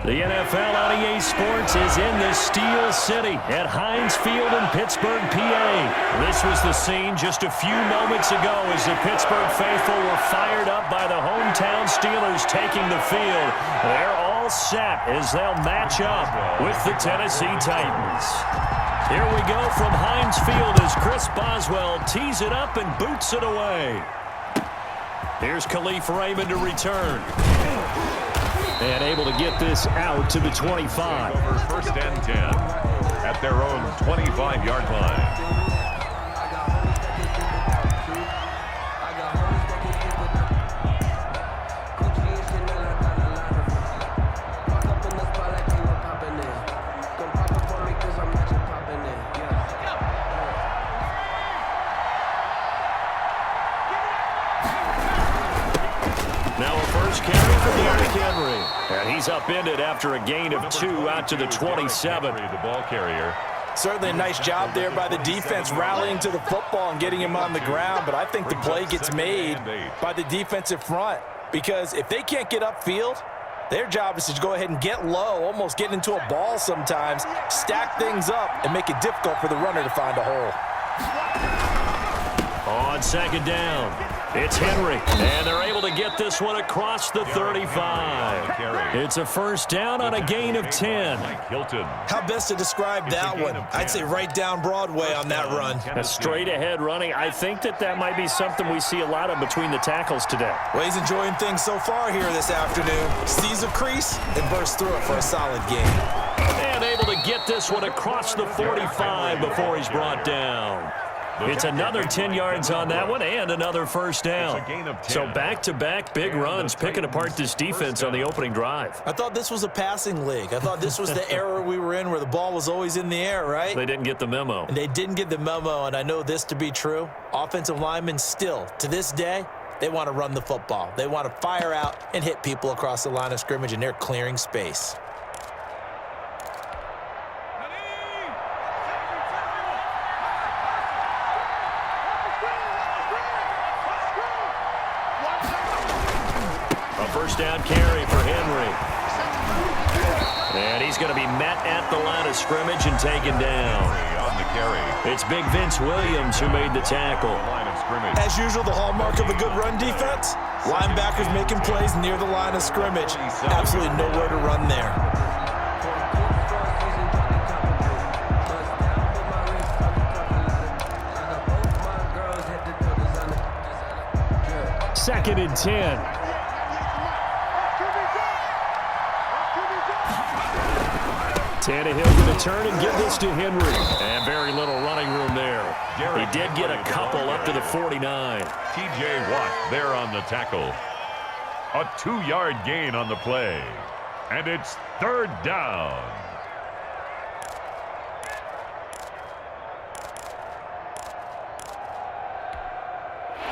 The NFL on EA Sports is in the Steel City at Heinz Field in Pittsburgh, PA. This was the scene just a few moments ago as the Pittsburgh faithful were fired up by the hometown Steelers taking the field. They're all set as they'll match up with the Tennessee Titans. Here we go from Heinz Field as Chris Boswell tees it up and boots it away. Here's Khalif Raymond to return. And able to get this out to the 25. Over first and 10 at their own 25-yard line. And he's upended after a gain of 2 out to the 27. The ball carrier. Certainly a nice job there by the defense rallying to the football and getting him on the ground. But I think the play gets made by the defensive front. Because if they can't get upfield, their job is to go ahead and get low, almost get into a ball sometimes, stack things up, and make it difficult for the runner to find a hole. On second down, it's Henry, and they're able to get this one across the 35. It's a first down on a gain of 10. How best to describe that one? I'd say right down Broadway on that run. A straight-ahead running. I think that might be something we see a lot of between the tackles today. Well, he's enjoying things so far here this afternoon. Sees a crease and bursts through it for a solid gain. And able to get this one across the 45 before he's brought down. It's another 10 yards on that one and another first down. So back-to-back big runs picking apart this defense on the opening drive. I thought this was a passing league. I thought this was the era we were in where the ball was always in the air, right? They didn't get the memo. And they didn't get the memo, and I know this to be true. Offensive linemen still, to this day, they want to run the football. They want to fire out and hit people across the line of scrimmage, and they're clearing space. First down carry for Henry. And he's going to be met at the line of scrimmage and taken down. On the carry. It's Big Vince Williams who made the tackle. As usual, the hallmark of a good run defense, linebackers making plays near the line of scrimmage. Absolutely nowhere to run there. Second and 10. Tannehill going to turn and give this to Henry. And very little running room there. He did get a couple up to the 49. T.J. Watt there on the tackle. A 2-yard gain on the play. And it's third down.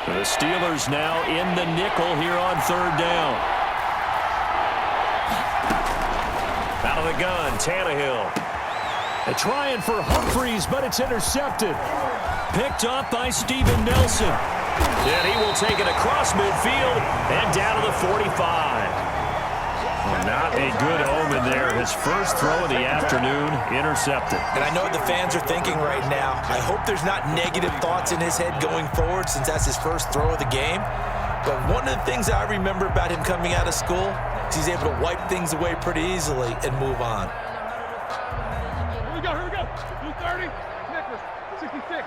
The Steelers now in the nickel here on third down. Out of the gun, Tannehill. They're trying for Humphreys, but it's intercepted. Picked up by Steven Nelson. And he will take it across midfield and down to the 45. Well, not a good omen there. His first throw of the afternoon intercepted. And I know what the fans are thinking right now. I hope there's not negative thoughts in his head going forward since that's his first throw of the game. But one of the things I remember about him coming out of school is he's able to wipe things away pretty easily and move on. Here we go. 230, Nicholas, 66.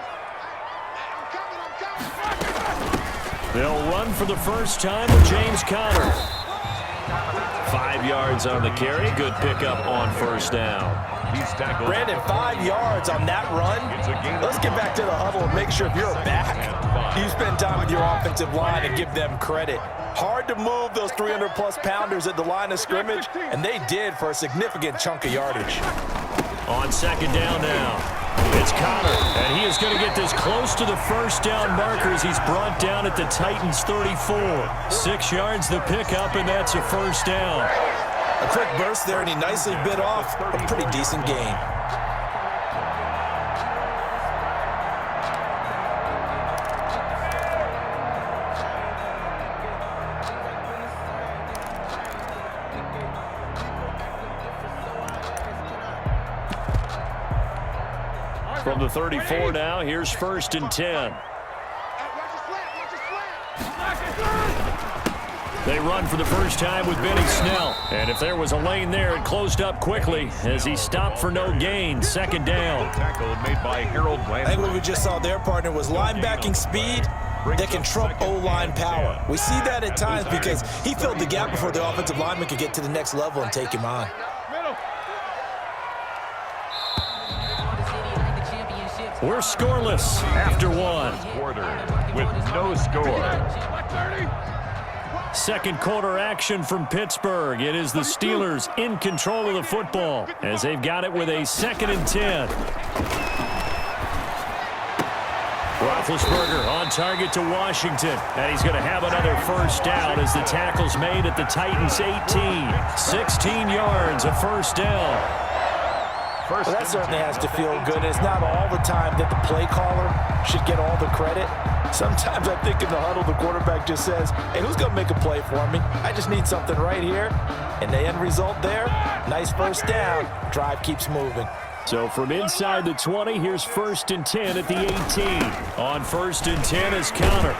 They'll run for the first time with James Conner. 5 yards on the carry. Good pickup on first down. He's tackled. Brandon, 5 yards on that run. Let's get back to the huddle and make sure if you're back, you spend time with your offensive line and give them credit. Hard to move those 300-plus pounders at the line of scrimmage, and they did for a significant chunk of yardage. On second down now. It's Conner, and he is going to get this close to the first down marker as he's brought down at the Titans' 34. 6 yards the pickup, and that's a first down. A quick burst there, and he nicely bit off a pretty decent gain. From the 34 now, here's 1st and 10. They run for the first time with Benny Snell. And if there was a lane there, it closed up quickly as he stopped for no gain. 2nd down. Tackle made by Harold Landry. I think what we just saw their partner was linebacking speed that can trump O-line power. We see that at times because he filled the gap before the offensive lineman could get to the next level and take him on. We're scoreless after one. Quarter with no score. 2nd quarter action from Pittsburgh. It is the Steelers in control of the football as they've got it with a 2nd and 10. Roethlisberger on target to Washington, and he's going to have another first down as the tackle's made at the Titans' 18. 16 yards, a first down. Well, that certainly has to feel good. It's not all the time that the play caller should get all the credit. Sometimes I think in the huddle, the quarterback just says, hey, who's going to make a play for me? I just need something right here. And the end result there, nice first down. Drive keeps moving. So from inside the 20, here's 1st and 10 at the 18. On 1st and 10 is Counter.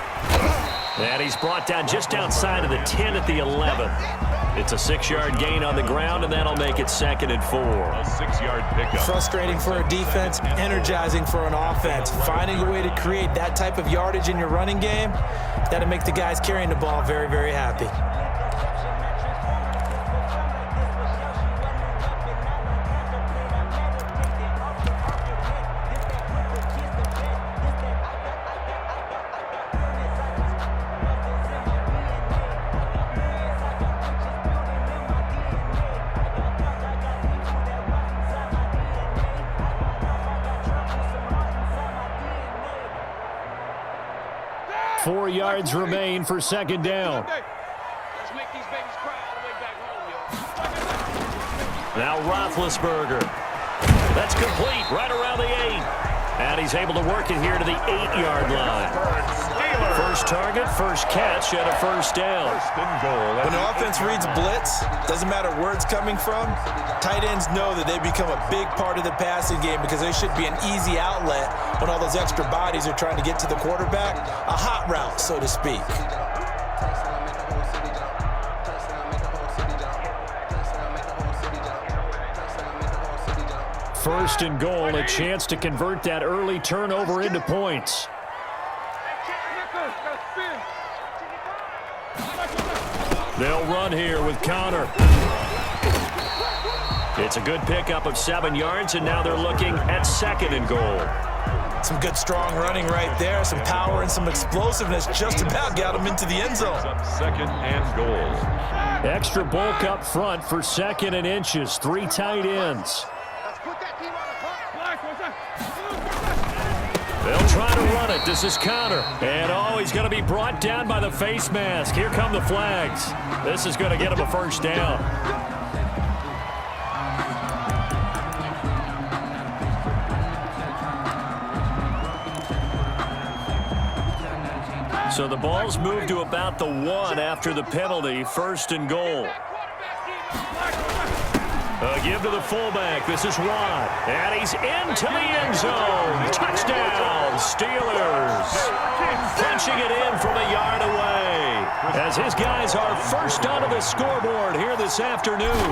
And he's brought down just outside of the 10 at the 11. It's a 6-yard gain on the ground, and that'll make it 2nd and 4. A 6-yard pickup. Frustrating for a defense, energizing for an offense. Finding a way to create that type of yardage in your running game, that'll make the guys carrying the ball very, very happy. Four yards remain for 2nd down. Let's make these babies cry all the way back home, yo. Now Roethlisberger. That's complete right around the 8. And he's able to work it here to the 8-yard line. First target, first catch, and a first down. When the offense reads blitz, doesn't matter where it's coming from, tight ends know that they become a big part of the passing game because they should be an easy outlet when all those extra bodies are trying to get to the quarterback. A hot route, so to speak. First and goal, a chance to convert that early turnover into points. They'll run here with Counter. It's a good pickup of 7 yards, and now they're looking at 2nd and goal. Some good, strong running right there. Some power and some explosiveness just about got him into the end zone. 2nd and goal. Extra bulk up front for 2nd and inches. 3 tight ends. They'll try to run it. This is Counter. And, he's going to be brought down by the face mask. Here come the flags. This is going to get him a first down. So the ball's moved to about the 1 after the penalty. 1st and goal. Give to the fullback. This is Watt. And he's into the end zone. Touchdown, Steelers. Punching it in from a yard away as his guys are first onto the scoreboard here this afternoon.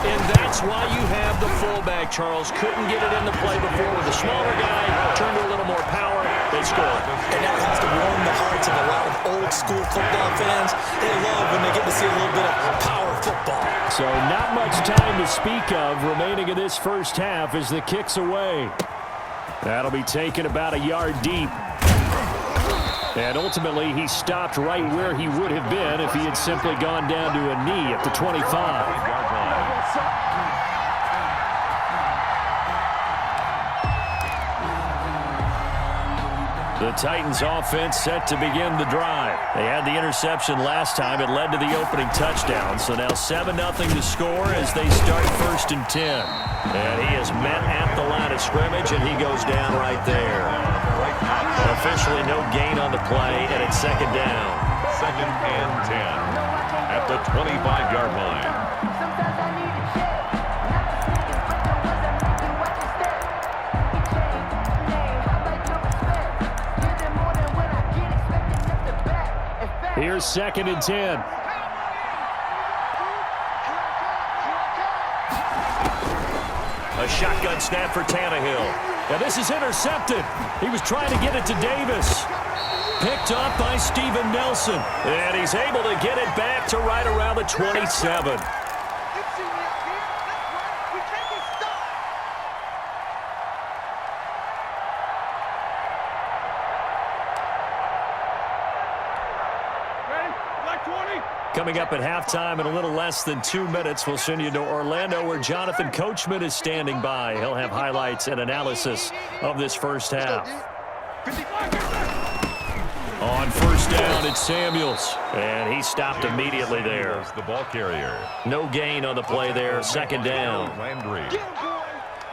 And that's why you have the fullback, Charles. Couldn't get it into play before with the smaller guy. Turned to a little more power. They scored. And that has to warm the hearts of a lot of old-school football fans. They love when they get to see a little bit of power football. So not much time to speak of remaining in this first half as the kick's away. That'll be taken about a yard deep. And ultimately, he stopped right where he would have been if he had simply gone down to a knee at the 25. The Titans offense set to begin the drive. They had the interception last time. It led to the opening touchdown. So now 7-0 to score as they start 1st and 10. And he is met at the line of scrimmage, and he goes down right there. Officially no gain on the play, and it's 2nd down. 2nd and 10 at the 25-yard line. Here's 2nd and 10. A shotgun snap for Tannehill. And this is intercepted. He was trying to get it to Davis. Picked up by Steven Nelson. And he's able to get it back to right around the 27. Coming up at halftime in a little less than 2 minutes, we'll send you to Orlando where Jonathan Coachman is standing by. He'll have highlights and analysis of this first half. On first down, it's Samuels. And he stopped immediately there. The ball carrier. No gain on the play there. 2nd down. Landry.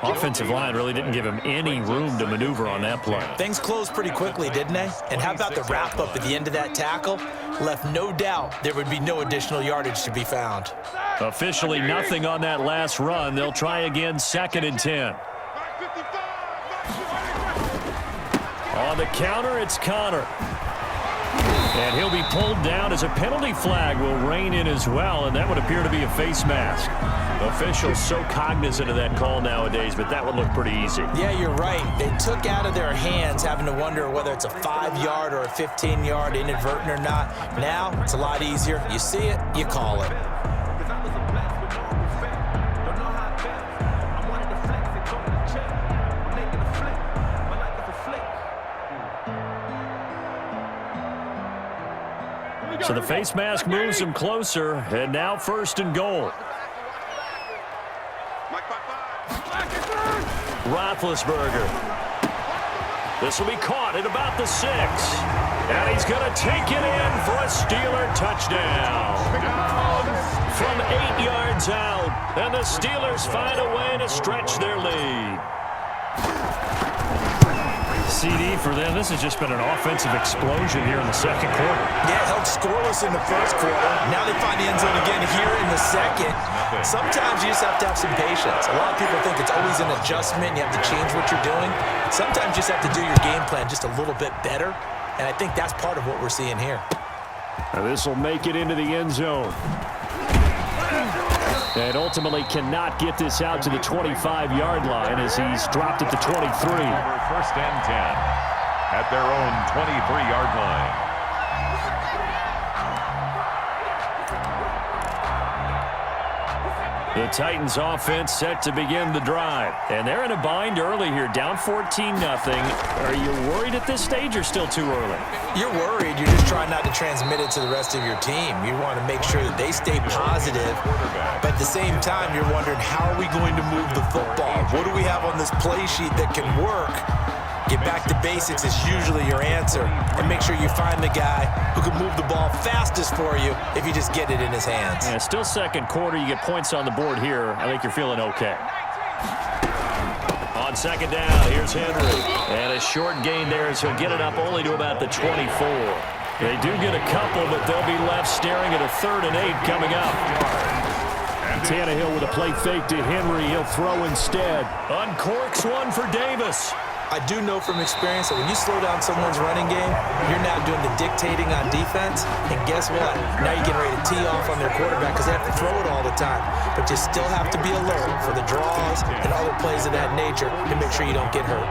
Offensive line really didn't give him any room to maneuver on that play. Things closed pretty quickly, didn't they? And how about the wrap-up at the end of that tackle? Left no doubt there would be no additional yardage to be found. Officially nothing on that last run. They'll try again, 2nd and 10. On the counter, it's Connor. And he'll be pulled down as a penalty flag will rein in as well, and that would appear to be a face mask. Officials so cognizant of that call nowadays, but that would look pretty easy. Yeah, you're right. They took out of their hands having to wonder whether it's a 5-yard or a 15-yard inadvertent or not. Now, it's a lot easier. You see it, you call it. So the face mask moves him closer, and now 1st and goal. Roethlisberger. This will be caught at about the 6. And he's going to take it in for a Steeler touchdown. From 8 yards out. And the Steelers find a way to stretch their lead. CD for them. This has just been an offensive explosion here in the 2nd quarter. Yeah, held scoreless in the 1st quarter. Now they find the end zone again here in the 2nd. Sometimes you just have to have some patience. A lot of people think it's always an adjustment. You have to change what you're doing. Sometimes you just have to do your game plan just a little bit better. And I think that's part of what we're seeing here. Now this will make it into the end zone. And ultimately cannot get this out to the 25-yard line as he's dropped it to 23. 1st and 10 at their own 23-yard line. The Titans offense set to begin the drive. And they're in a bind early here, down 14-0. Are you worried at this stage or still too early? You're worried. You're just trying not to transmit it to the rest of your team. You want to make sure that they stay positive. But at the same time, you're wondering, how are we going to move the football? What do we have on this play sheet that can work? Get back to basics is usually your answer. And make sure you find the guy who can move the ball fastest for you if you just get it in his hands. Yeah, still 2nd quarter. You get points on the board here. I think you're feeling okay. On 2nd down, here's Henry. And a short gain there as he'll get it up only to about the 24. They do get a couple, but they'll be left staring at a 3rd and 8 coming up. Tannehill with a play fake to Henry. He'll throw instead. Uncorks one for Davis. I do know from experience that when you slow down someone's running game, you're now doing the dictating on defense. And guess what? Now you're getting ready to tee off on their quarterback because they have to throw it all the time. But you still have to be alert for the draws and other plays of that nature to make sure you don't get hurt.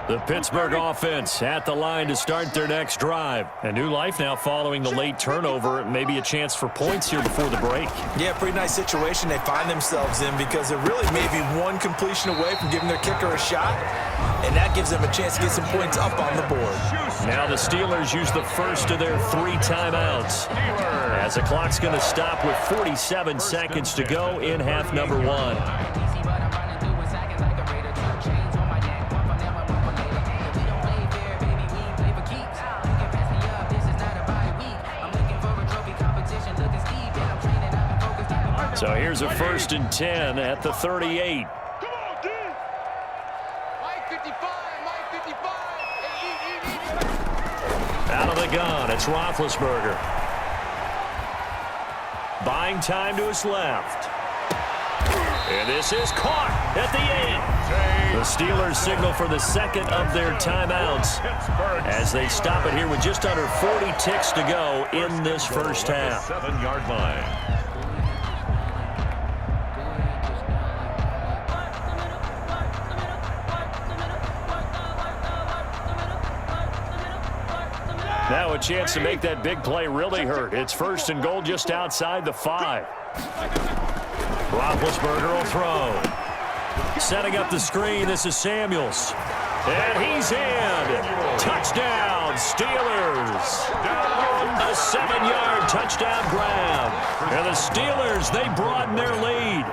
The Pittsburgh offense at the line to start their next drive. A new life now following the late turnover. Maybe a chance for points here before the break. Yeah, pretty nice situation they find themselves in because they're really maybe one completion away from giving their kicker a shot. And that gives them a chance to get some points up on the board. Now the Steelers use the first of their 3 timeouts. As the clock's going to stop with 47 seconds to go in half number 1. So here's a 1st and 10 at the 38. Mike 55. Hey, Out of the gun, it's Roethlisberger. Buying time to his left. And this is caught at the 8. The Steelers signal for the second of their timeouts as they stop it here with just under 40 ticks to go in this first half. 7-yard line. Now a chance to make that big play really hurt. It's first and goal just outside the 5. Roethlisberger will throw. Setting up the screen, this is Samuels. And he's in. Touchdown, Steelers. A 7-yard touchdown grab. And the Steelers, they broaden their lead.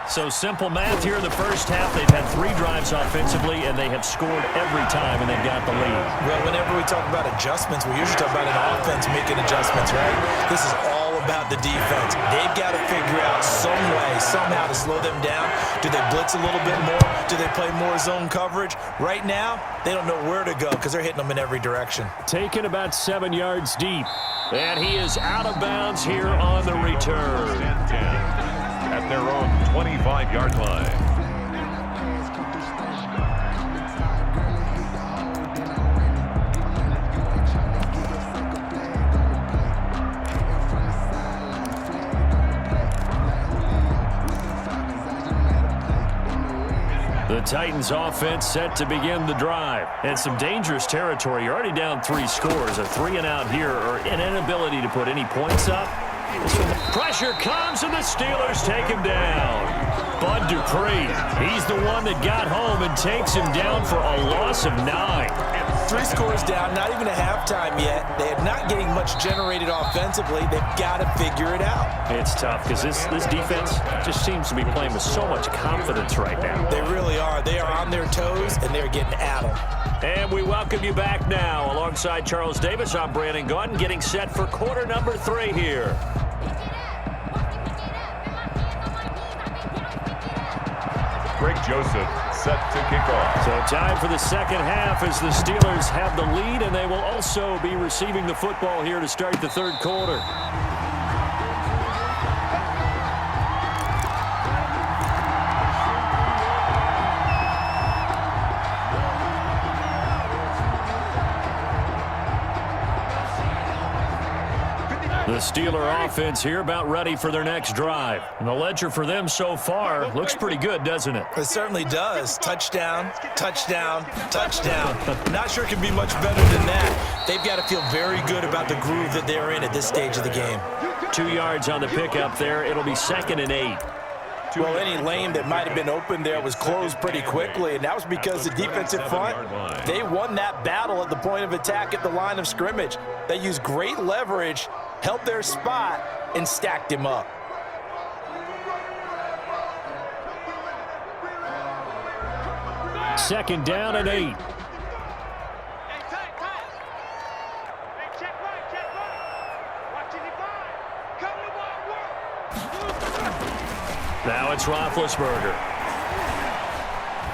So simple math here in the first half. They've had 3 drives offensively, and they have scored every time, and they've got the lead. Well, whenever we talk about adjustments, we usually talk about an offense making adjustments, right? This is all about the defense. They've got to figure out some way, somehow to slow them down. Do they blitz a little bit more? Do they play more zone coverage? Right now, they don't know where to go because they're hitting them in every direction. Taken about 7 yards deep, and he is out of bounds here on the return. At their own 25-yard line. The Titans offense set to begin the drive. And some dangerous territory. You're already down 3 scores. A 3-and-out here or an inability to put any points up. Pressure comes, and the Steelers take him down. Bud Dupree, he's the one that got home and takes him down for a loss of 9. 3 scores down, not even a halftime yet. They are not getting much generated offensively. They've got to figure it out. It's tough because this defense just seems to be playing with so much confidence right now. They really are. They are on their toes, and they're getting at them. And we welcome you back now. Alongside Charles Davis, I'm Brandon Gaudin, getting set for quarter number 3 here. Greg Joseph set to kick off. So time for the second half as the Steelers have the lead, and they will also be receiving the football here to start the third quarter. The Steeler offense here about ready for their next drive. And the ledger for them so far looks pretty good, doesn't it? It certainly does. Touchdown, touchdown, touchdown. Not sure it can be much better than that. They've got to feel very good about the groove that they're in at this stage of the game. 2 yards on the pickup there. It'll be 2nd and 8. Well, any lane that might have been open there was closed pretty quickly, and that was because the defensive front, they won that battle at the point of attack at the line of scrimmage. They used great leverage, held their spot, and stacked him up. Second down and 8. Now it's Roethlisberger.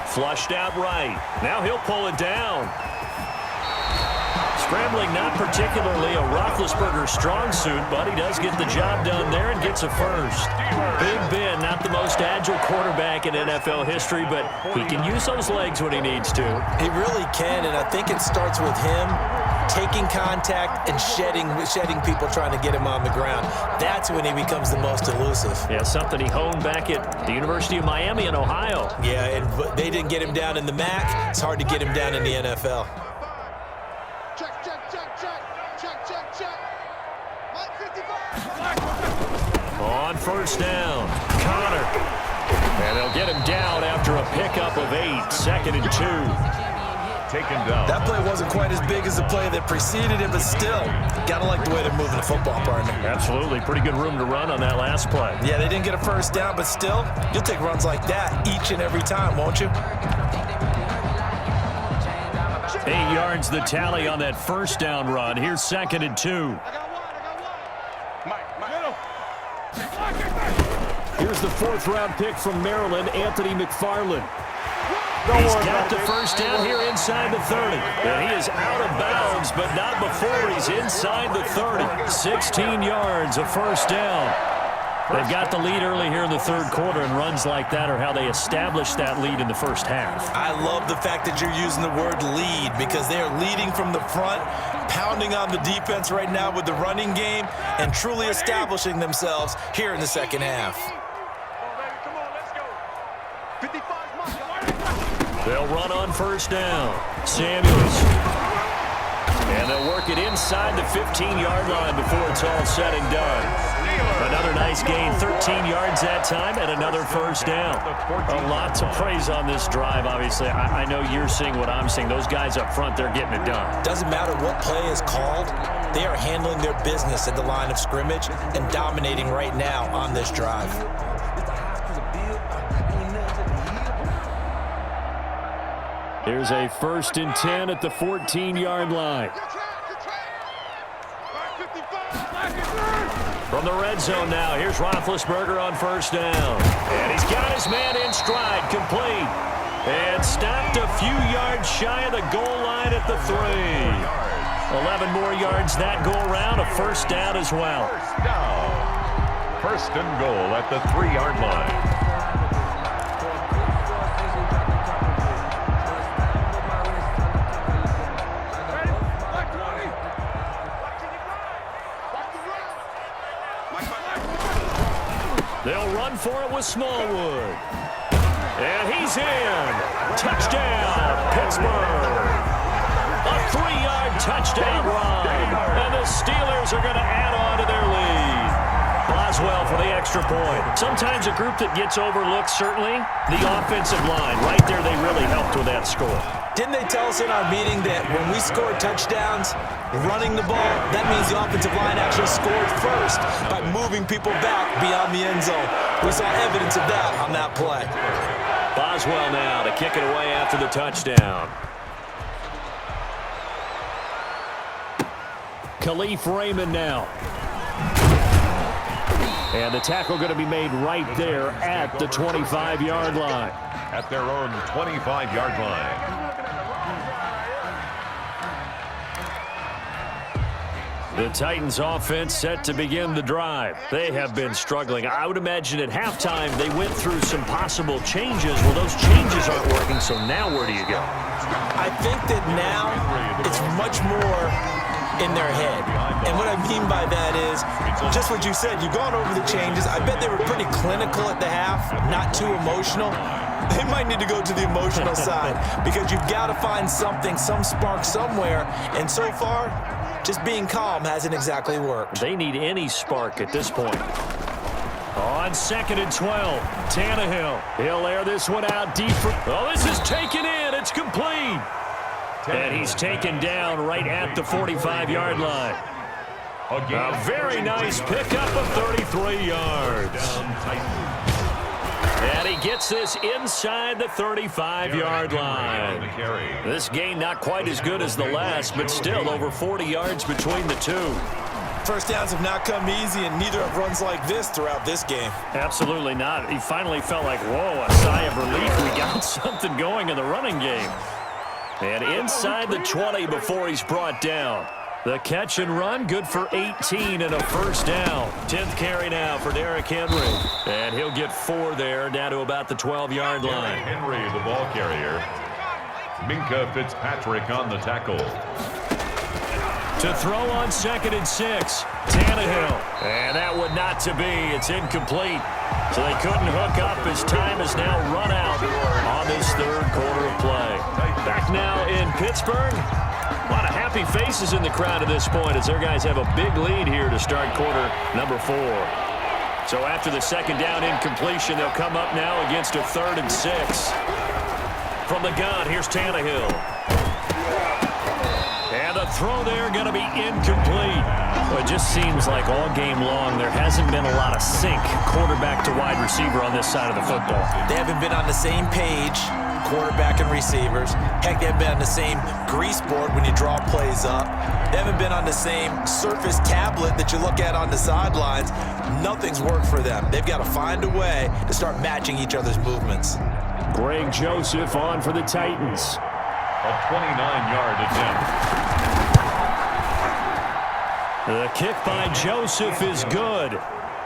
Flushed out right. Now he'll pull it down. Scrambling not particularly a Roethlisberger strong suit, but he does get the job done there and gets a first. Big Ben, not the most agile quarterback in NFL history, but he can use those legs when he needs to. He really can, and I think it starts with him taking contact and shedding people trying to get him on the ground. That's when he becomes the most elusive. Yeah, something he honed back at the University of Miami in Ohio. Yeah, and they didn't get him down in the MAC. It's hard to get him down in the NFL. Check, check, check, check. Check, check, check. Mike 55. On first down, Connor. And they'll get him down after a pickup of 8, 2nd and 2. Taken down. That play wasn't quite as big as the play that preceded it, but still, gotta like the way they're moving the football, partner. Absolutely. Pretty good room to run on that last play. Yeah, they didn't get a first down, but still, you'll take runs like that each and every time, won't you? 8 yards the tally on that first down run. Here's 2nd and 2. Here's the 4th round pick from Maryland, Anthony McFarland. He's got the first down here inside the 30. And he is out of bounds, but not before he's inside the 30. 16 yards, a first down. They've got the lead early here in the third quarter, and runs like that are how they establish that lead in the first half. I love the fact that you're using the word lead because they are leading from the front, pounding on the defense right now with the running game, and truly establishing themselves here in the second half. They'll run on first down. Samuels. And they'll work it inside the 15-yard line before it's all said and done. Another nice gain, 13 yards that time, and another first down. A lot to praise on this drive, obviously. I know you're seeing what I'm seeing. Those guys up front, they're getting it done. Doesn't matter what play is called. They are handling their business at the line of scrimmage and dominating right now on this drive. Here's a 1st and 10 at the 14-yard line. From the red zone now, here's Roethlisberger on first down. And he's got his man in stride, complete. And stopped a few yards shy of the goal line at the 3. 11 more yards that go around, a first down as well. First down. First and goal at the 3-yard line. They'll run for it with Smallwood. And he's in. Touchdown, Pittsburgh. A 3-yard touchdown run. And the Steelers are going to add on to their lead. Boswell for the extra point. Sometimes a group that gets overlooked, certainly, the offensive line. Right there, they really helped with that score. Didn't they tell us in our meeting that when we score touchdowns, running the ball, that means the offensive line actually scored first by moving people back beyond the end zone. We saw evidence of that on that play. Boswell now to kick it away after the touchdown. Khalif Raymond now. And the tackle going to be made right there at the 25-yard line. At their own 25-yard line. The Titans offense set to begin the drive. They have been struggling. I would imagine at halftime they went through some possible changes. Well, those changes aren't working, so now where do you go? I think that now it's much more in their head. And what I mean by that is just what you said. You've gone over the changes. I bet they were pretty clinical at the half, not too emotional. They might need to go to the emotional side because you've got to find something, some spark somewhere. And so far, just being calm hasn't exactly worked. They need any spark at this point. On 2nd and 12, Tannehill. He'll air this one out deep. Oh, this is taken in. It's complete. And he's taken down right at the 45-yard line. A very nice pickup of 33 yards. And he gets this inside the 35-yard line. This game not quite as good as the last, but still over 40 yards between the two. First downs have not come easy, and neither have runs like this throughout this game. Absolutely not. He finally felt like, whoa, a sigh of relief. We got something going in the running game. And inside the 20 before he's brought down. The catch and run, good for 18 and a first down. 10th carry now for Derrick Henry. And he'll get 4 there, down to about the 12-yard line. Henry, the ball carrier. Minka Fitzpatrick on the tackle. To throw on 2nd and 6, Tannehill. And that would not to be. It's incomplete. So they couldn't hook up as time is now run out on this third quarter of play. Back now in Pittsburgh. A lot of happy faces in the crowd at this point as their guys have a big lead here to start quarter number 4. So after the second down incompletion, they'll come up now against a 3rd and 6. From the gun, here's Tannehill. And the throw there going to be incomplete. Well, it just seems like all game long there hasn't been a lot of sync quarterback to wide receiver on this side of the football. They haven't been on the same page, quarterback and receivers. Heck, they haven't been on the same grease board when you draw plays up. They haven't been on the same surface tablet that you look at on the sidelines. Nothing's worked for them. They've got to find a way to start matching each other's movements. Greg Joseph on for the Titans. A 29-yard attempt. The kick by Joseph is good.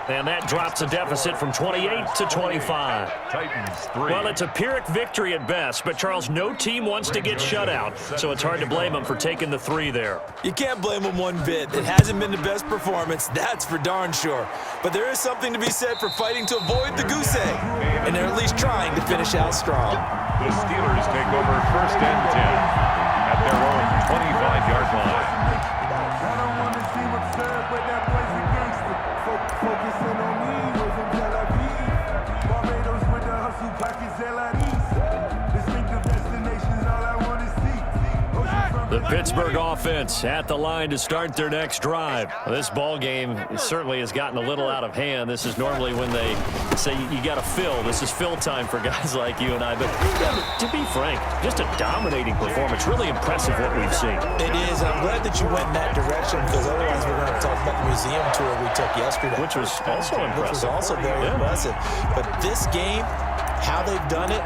And that drops a deficit from 28 to 25. Titans 3. Well, it's a Pyrrhic victory at best, but Charles, no team wants to get shut out, so it's hard to blame them for taking the 3 there. You can't blame them one bit. It hasn't been the best performance, that's for darn sure. But there is something to be said for fighting to avoid the goose egg, and they're at least trying to finish out strong. The Steelers take over 1st and 10 at their own 25-yard line. The Pittsburgh offense at the line to start their next drive. This ball game certainly has gotten a little out of hand. This is normally when they say you got to fill. This is fill time for guys like you and I. But to be frank, just a dominating performance. Really impressive what we've seen. It is. I'm glad that you went in that direction, because otherwise we're going to talk about the museum tour we took yesterday. Which was also impressive. Which was also very impressive. But this game, how they've done it,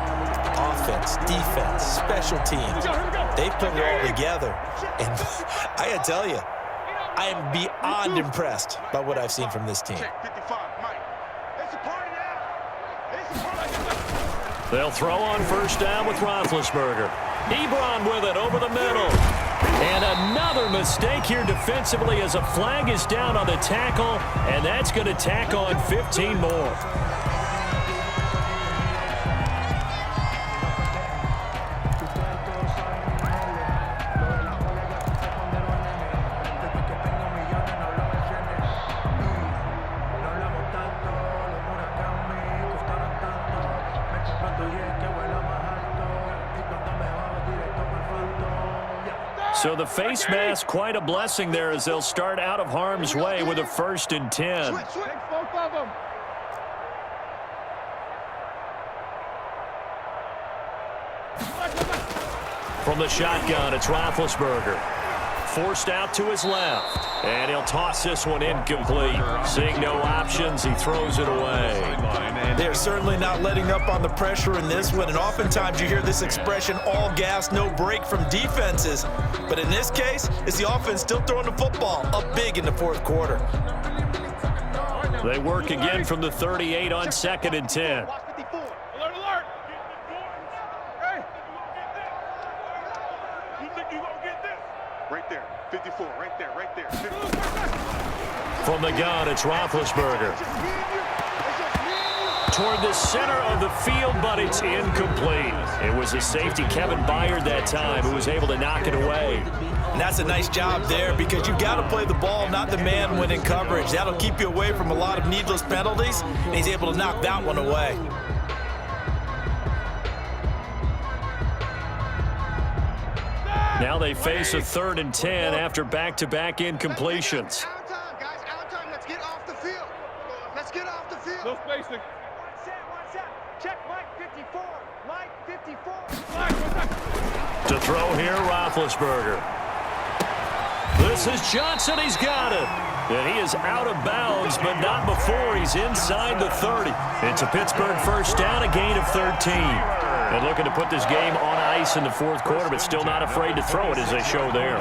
offense, defense, special teams, they put it all together. And I got to tell you, I am beyond impressed by what I've seen from this team. They'll throw on 1st down with Roethlisberger. Ebron with it over the middle. And another mistake here defensively as a flag is down on the tackle, and that's going to tack on 15 more. So the face mask, quite a blessing there as they'll start out of harm's way with a 1st and 10. Both of them. From the shotgun, it's Roethlisberger. Forced out to his left. And he'll toss this one incomplete. Seeing no options, he throws it away. They're certainly not letting up on the pressure in this one, and oftentimes you hear this expression, all gas, no break, from defenses. But in this case, it's the offense still throwing the football up big in the 4th quarter. They work again from the 38 on 2nd and 10. Alert, alert. Hey. You think you're going to get this? Right there. 54. Right there. Right there. 54. From the gun, it's Roethlisberger. Toward the center of the field, but it's incomplete. It was a safety, Kevin Byard, that time, who was able to knock it away. And that's a nice job there, because you've got to play the ball, not the man when in coverage. That'll keep you away from a lot of needless penalties, and he's able to knock that one away. Now they face a 3rd and 10 after back-to-back incompletions. Out of time, guys. Out of time. Let's get off the field. Let's get off the field. No spacing. Check Mike 54. Mike 54. To throw here, Roethlisberger. This is Johnson. He's got it. And he is out of bounds, but not before he's inside the 30. It's a Pittsburgh 1st down, a gain of 13. And looking to put this game on ice in the 4th quarter, but still not afraid to throw it as they show there.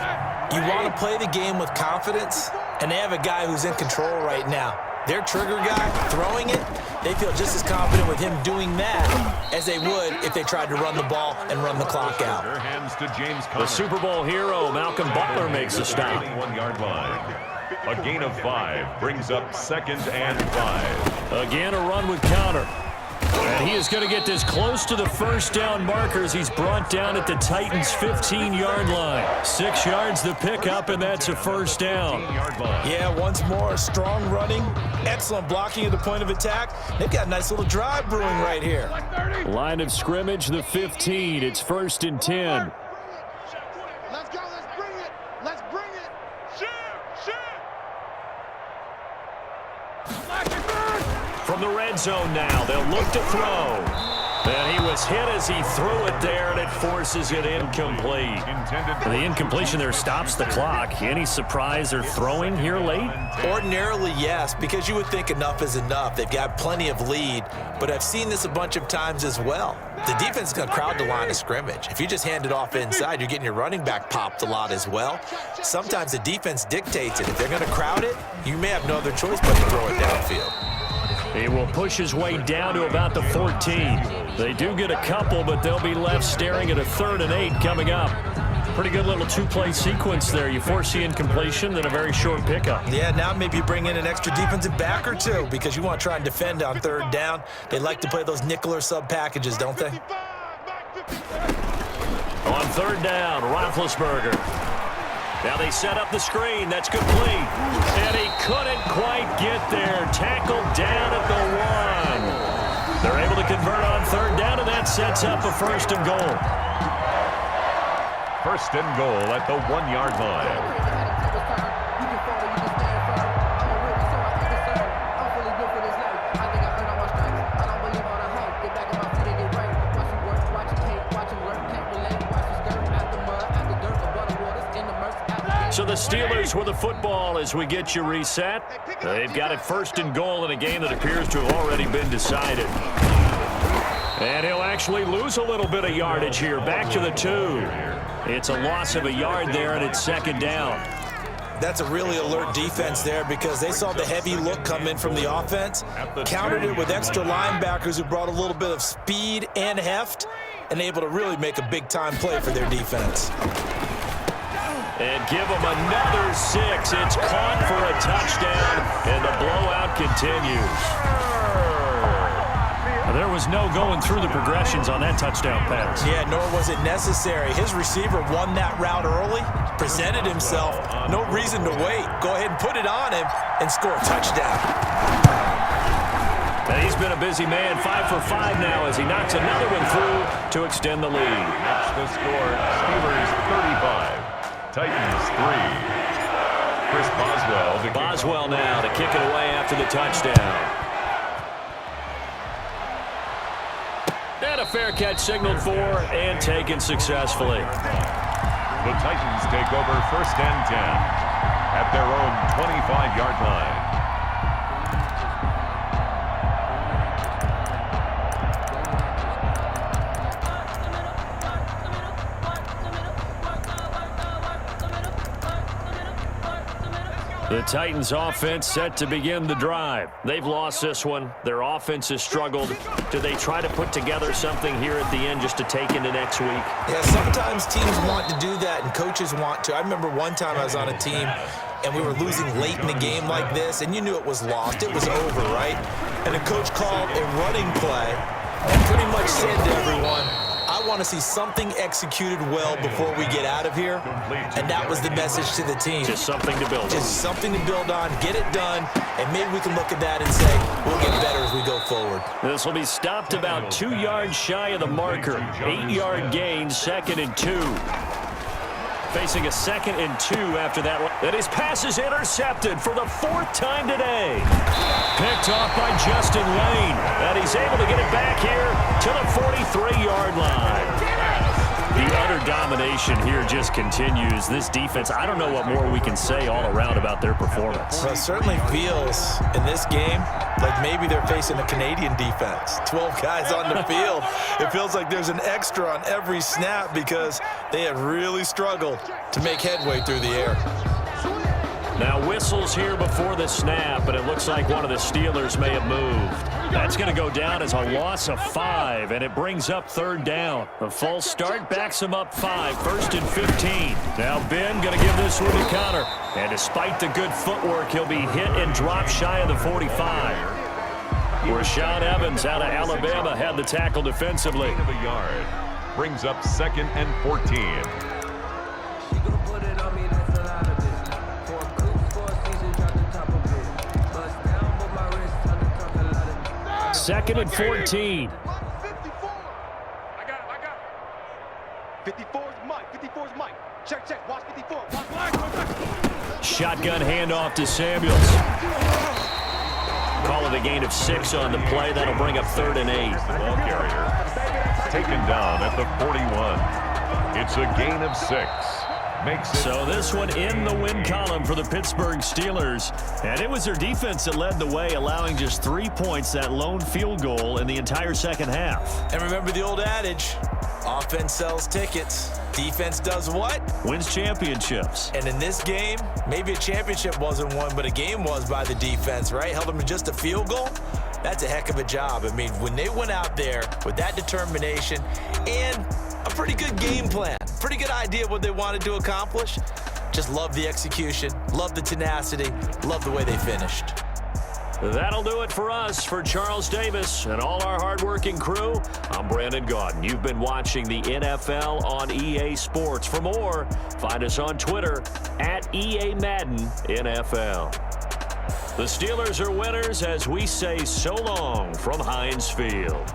You want to play the game with confidence, and they have a guy who's in control right now. Their trigger guy throwing it, they feel just as confident with him doing that as they would if they tried to run the ball and run the clock out. Hands to James The Conner. Super Bowl hero, Malcolm Butler, makes a stop. 1-yard line. A gain of 5 brings up 2nd and 5. Again, a run with Conner. And he is going to get this close to the 1st down markers. He's brought down at the Titans' 15-yard line. 6 yards the pickup, and that's a 1st down. Yeah, once more, strong running, excellent blocking at the point of attack. They've got a nice little drive brewing right here. Line of scrimmage, the 15. It's 1st and 10. Let's go. Let's bring it. Let's bring it. Shoot. From the red zone now, they'll look to throw. And he was hit as he threw it there, and it forces it incomplete. The incompletion there stops the clock. Any surprise they're throwing here late? Ordinarily, yes, because you would think enough is enough. They've got plenty of lead, but I've seen this a bunch of times as well. The defense is going to crowd the line of scrimmage. If you just hand it off inside, you're getting your running back popped a lot as well. Sometimes the defense dictates it. If they're going to crowd it, you may have no other choice but to throw it downfield. He will push his way down to about the 14. They do get a couple, but they'll be left staring at a 3rd and 8 coming up. Pretty good little two-play sequence there. You force the incompletion, then a very short pickup. Yeah, now maybe you bring in an extra defensive back or two because you want to try and defend on 3rd down. They like to play those nickel or sub packages, don't they? On 3rd down, Roethlisberger. Now they set up the screen. That's complete. And he couldn't quite get there. Tackled down at the 1. They're able to convert on 3rd down, and that sets up a 1st and goal. 1st and goal at the 1-yard line. So the Steelers with the football as we get you reset. They've got it 1st and goal in a game that appears to have already been decided. And he'll actually lose a little bit of yardage here. Back to the 2. It's a loss of a yard there, and it's 2nd down. That's a really alert defense there because they saw the heavy look come in from the offense, countered it with extra linebackers who brought a little bit of speed and heft, and able to really make a big-time play for their defense. And give them another 6. It's caught for a touchdown, and the blowout continues. There was no going through the progressions on that touchdown pass. Yeah, nor was it necessary. His receiver won that route early, presented himself. No reason to wait. Go ahead and put it on him and score a touchdown. And he's been a busy man, 5 for 5 now as he knocks another one through to extend the lead. That's the score. Steelers 35. Titans 3. Chris Boswell now to kick it away after the touchdown. And a fair catch signaled for and taken successfully. The Titans take over 1st and 10 at their own 25-yard line. The Titans offense set to begin the drive. They've lost this one. Their offense has struggled. Do they try to put together something here at the end just to take into next week? Yeah, sometimes teams want to do that and coaches want to. I remember one time I was on a team and we were losing late in the game like this, and you knew it was lost. It was over, right? And the coach called a running play and pretty much said to everyone, I want to see something executed well before we get out of here. And that was the message to the team. Just something to build on. Just something to build on, get it done, and maybe we can look at that and say, we'll get better as we go forward. This will be stopped about 2 yards shy of the marker. 8-yard gain, 2nd and 2. Facing a 2nd and 2 after that. And his pass is intercepted for the 4th time today. Picked off by Justin Lane. And he's able to get it back here to the 43-yard line. The utter domination here just continues. This defense, I don't know what more we can say all around about their performance. Well, it certainly feels in this game like maybe they're facing a Canadian defense. 12 guys on the field. It feels like there's an extra on every snap because they have really struggled to make headway through the air. Now whistles here before the snap, and it looks like one of the Steelers may have moved. That's going to go down as a loss of 5, and it brings up 3rd down. The false start backs him up 5, 1st and 15. Now Ben going to give this one to Connor. And despite the good footwork, he'll be hit and dropped shy of the 45. Rashaan Evans out of Alabama had the tackle defensively. Of a yard. Brings up 2nd and 14. 2nd and 14. 54 is Mike. 54 is Mike. Check. Watch 54. Watch. Shotgun handoff to Samuels. call it a gain of 6 on the play. That'll bring up 3rd and 8. The ball carrier taken down at the 41. It's a gain of 6. Makes it. So this one in the win column for the Pittsburgh Steelers. And it was their defense that led the way, allowing just 3 points, that lone field goal in the entire second half. And remember the old adage, offense sells tickets. Defense does what? Wins championships. And in this game, maybe a championship wasn't won, but a game was by the defense, right? Held them to just a field goal. That's a heck of a job. I mean, when they went out there with that determination and a pretty good game plan, pretty good idea of what they wanted to accomplish, just love the execution, love the tenacity, love the way they finished. That'll do it for us. For Charles Davis and all our hardworking crew, I'm Brandon Gaudin. You've been watching the NFL on EA Sports. For more, find us on Twitter at EA Madden NFL. The Steelers are winners as we say so long from Heinz Field.